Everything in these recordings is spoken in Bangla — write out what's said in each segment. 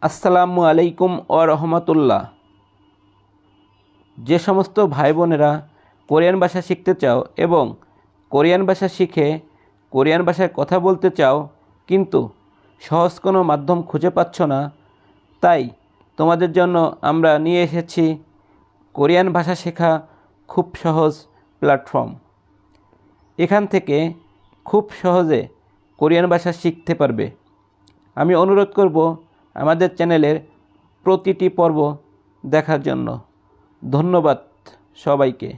আসসালামু আলাইকুম ওয়া রাহমাতুল্লাহ। যে সমস্ত ভাই বোনেরা কোরিয়ান ভাষা শিখতে চাও এবং কোরিয়ান ভাষা শিখে কোরিয়ান ভাষায় কথা বলতে চাও কিন্তু সহজ কোনো মাধ্যম খুঁজে পাচ্ছ না, তাই তোমাদের জন্য আমরা নিয়ে এসেছি কোরিয়ান ভাষা শেখা খুব সহজ প্ল্যাটফর্ম। এখান থেকে খুব সহজে কোরিয়ান ভাষা শিখতে পারবে। আমি অনুরোধ করব আমাদের চ্যানেলের প্রতিটি পর্ব দেখার জন্য। ধন্যবাদ সবাইকে।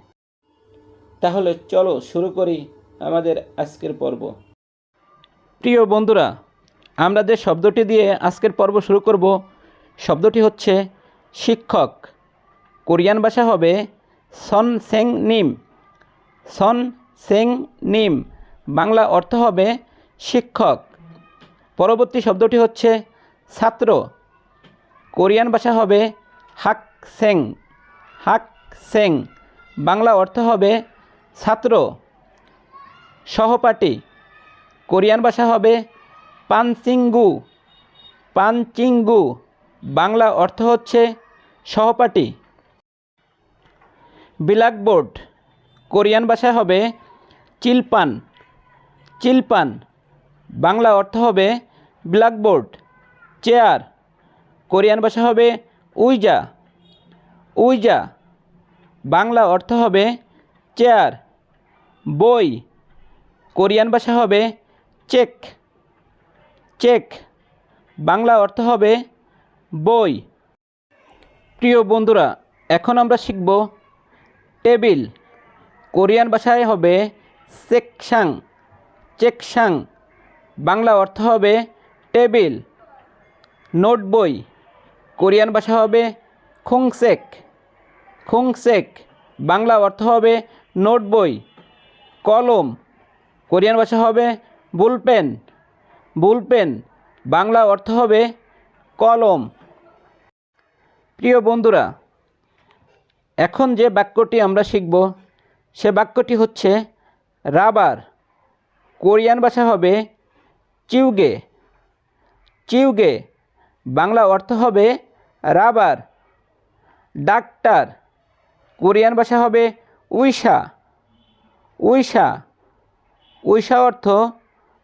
তাহলে চলো শুরু করি আমাদের আজকের পর্ব। প্রিয় বন্ধুরা, আমরা যে শব্দটি দিয়ে আজকের পর্ব শুরু করব, শব্দটি হচ্ছে শিক্ষক। কোরিয়ান ভাষা হবে সন সেং নিম। সন সেং নিম, বাংলা অর্থ হবে শিক্ষক। পরবর্তী শব্দটি হচ্ছে ছাত্র। কোরিয়ান ভাষা হবে হাক সেং। হাক সেং, বাংলা অর্থ হবে ছাত্র। সহপাঠী। কোরিয়ান ভাষা হবে পানচিংগু। পানচিংগু, বাংলা অর্থ হচ্ছে সহপাঠী। ব্ল্যাকবোর্ড। কোরিয়ান ভাষা হবে চিলপান। চিলপান, বাংলা অর্থ হবে ব্ল্যাকবোর্ড। চেয়ার। কোরিয়ান ভাষা হবে উইজা। উইজা, বাংলা অর্থ হবে চেয়ার। বই। কোরিয়ান ভাষা হবে চেক। চেক, বাংলা অর্থ হবে বই। প্রিয় বন্ধুরা, এখন আমরা শিখব টেবিল। কোরিয়ান ভাষায় হবে চেকসাং। চেকসাং, বাংলা অর্থ হবে টেবিল। নোট বই। কোরিয়ান ভাষা হবে খুংসেক। খুংসেক, বাংলা অর্থ হবে নোট বই। কলম। কোরিয়ান ভাষা হবে বুলপেন। বুলপেন, বাংলা অর্থ হবে কলম। প্রিয় বন্ধুরা, এখন যে বাক্যটি আমরা শিখব সে বাক্যটি হচ্ছে রাবার। কোরিয়ান ভাষা হবে চিউগে। চিউগে, বাংলা অর্থ হবে রাবার। ডাক্তার। কোরিয়ান ভাষা হবে উইশা। উইশা, উইশা অর্থ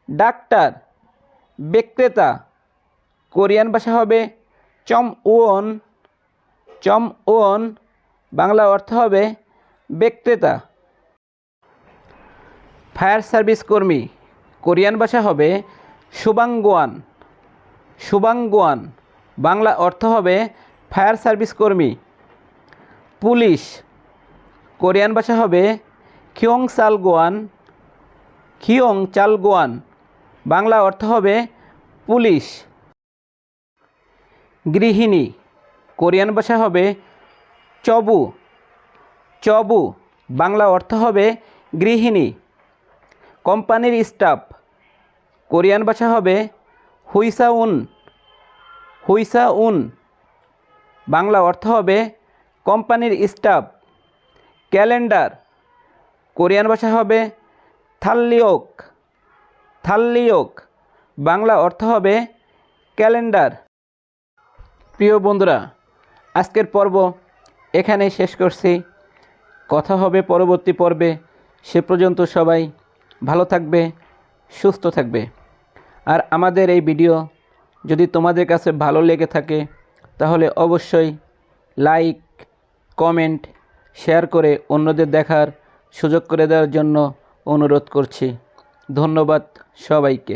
ডাক্তার। বিক্রেতা। কোরিয়ান ভাষা হবে চম উয়ন। চম উয়ন, বাংলা অর্থ হবে বিক্রেতা। ফায়ার সার্ভিস কর্মী। কোরিয়ান ভাষা হবে সুবাংগোয়ান। সুবাংগোয়ান, বাংলা অর্থ হবে ফায়ার সার্ভিস কর্মী। পুলিশ। কোরিয়ান ভাষা হবে খিয়ংচালগোয়ান। খিয়ংচালগোয়ান, বাংলা অর্থ হবে পুলিশ। গৃহিণী। কোরিয়ান ভাষা হবে চবু। চবু, বাংলা অর্থ হবে গৃহিণী। কোম্পানির স্টাফ। কোরিয়ান ভাষা হবে হুইসাউন। হুইসাউন, বাংলা অর্থ হবে কোম্পানির স্টাফ। ক্যালেন্ডার। কোরিয়ান ভাষা হবে থাল্লিওক। থাল্লিওক, বাংলা অর্থ হবে ক্যালেন্ডার। প্রিয় বন্ধুরা, আজকের পর্ব এখানেই শেষ করছি। কথা হবে পরবর্তী পর্বে। সে পর্যন্ত সবাই ভালো থাকবে, সুস্থ থাকবে। আর আমাদের এই ভিডিও যদি তোমাদের কাছে ভালো লেগে থাকে তাহলে অবশ্যই লাইক, কমেন্ট, শেয়ার করে অন্যদের দেখার সুযোগ করে দেওয়ার জন্য অনুরোধ করছি। ধন্যবাদ সবাইকে।